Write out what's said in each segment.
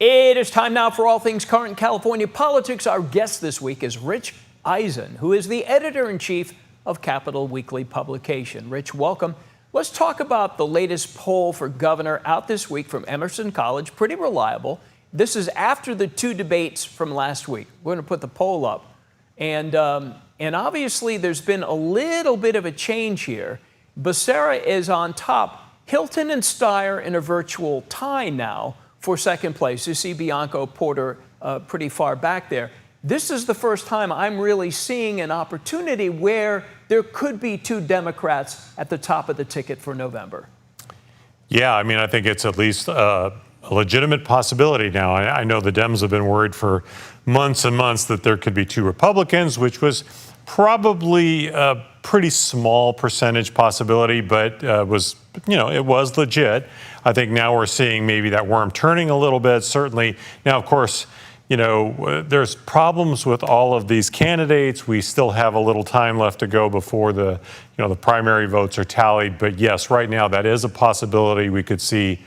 It is time now for all things current California politics. Our guest this week is Rich Eisen, who is the editor-in-chief of Capital Weekly publication. Rich, welcome. Let's talk about the latest poll for governor out this week from Emerson College. Pretty reliable. This is after the two debates from last week. We're going to put the poll up. And obviously there's been a little bit of a change here. Becerra is on top. Hilton and Steyer in a virtual tie now for second place. You see Bianco Porter pretty far back there. This is the first time I'm really seeing an opportunity where there could be two Democrats at the top of the ticket for November. Yeah, I mean, I think it's at least a legitimate possibility now. I know the Dems have been worried for months and months that there could be two Republicans, which was probably a pretty small percentage possibility, but it was legit. I think now we're seeing maybe that worm turning a little bit, certainly. Now, of course, there's problems with all of these candidates. We still have a little time left to go before the primary votes are tallied. But yes, right now that is a possibility. We could see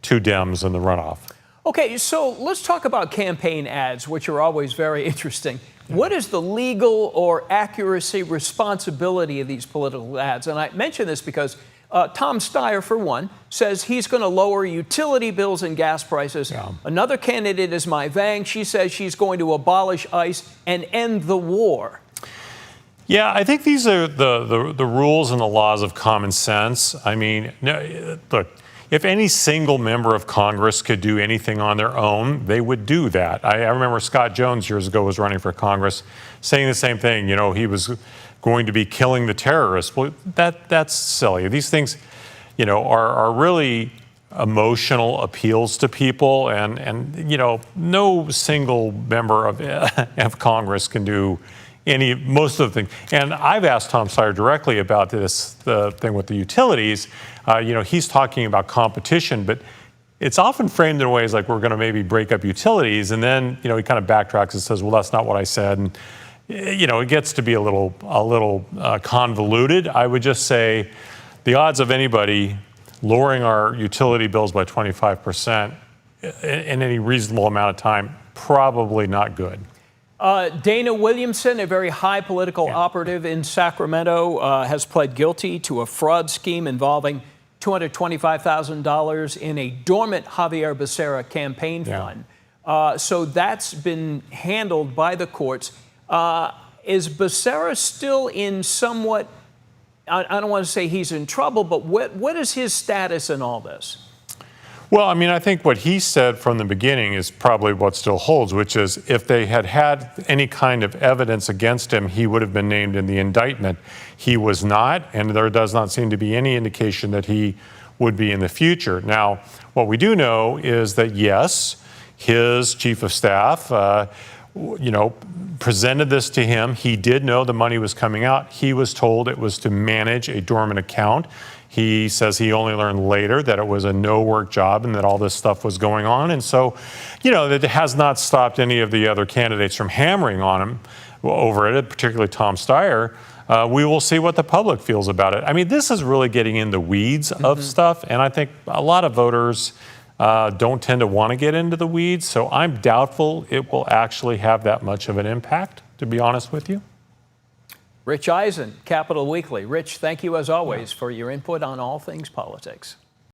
two Dems in the runoff. Okay, so let's talk about campaign ads, which are always very interesting. What is the legal or accuracy responsibility of these political ads? And I mention this because Tom Steyer, for one, says he's going to lower utility bills and gas prices. Yeah. Another candidate is Mai Vang. She says she's going to abolish ICE and end the war. Yeah, I think these are the rules and the laws of common sense. I mean, look, if any single member of Congress could do anything on their own, they would do that. I remember Scott Jones years ago was running for Congress saying the same thing. He was going to be killing the terrorists. Well, that's silly. These things, are really emotional appeals to people, and no single member of Congress can do most of the things. And I've asked Tom Steyer directly about the thing with the utilities. He's talking about competition, but it's often framed in ways like we're going to maybe break up utilities, and then he kind of backtracks and says, well, that's not what I said. And it gets to be a little convoluted. I would just say the odds of anybody lowering our utility bills by 25% in any reasonable amount of time, probably not good. Dana Williamson, a very high political operative in Sacramento, has pled guilty to a fraud scheme involving $225,000 in a dormant Javier Becerra campaign fund. So that's been handled by the courts. Is Becerra still in somewhat, I don't want to say he's in trouble, but what is his status in all this? Well, I mean, I think what he said from the beginning is probably what still holds, which is if they had any kind of evidence against him, he would have been named in the indictment. He was not, and there does not seem to be any indication that he would be in the future. Now, what we do know is that, yes, his chief of staff, presented this to him. He did know the money was coming out. He was told it was to manage a dormant account. He says he only learned later that it was a no-work job and that all this stuff was going on. And so, that has not stopped any of the other candidates from hammering on him over it, particularly Tom Steyer. We will see what the public feels about it. I mean, this is really getting in the weeds of stuff, and I think a lot of voters don't tend to want to get into the weeds, so I'm doubtful it will actually have that much of an impact, to be honest with you. Rich Eisen, Capital Weekly. Rich, thank you as always for your input on all things politics.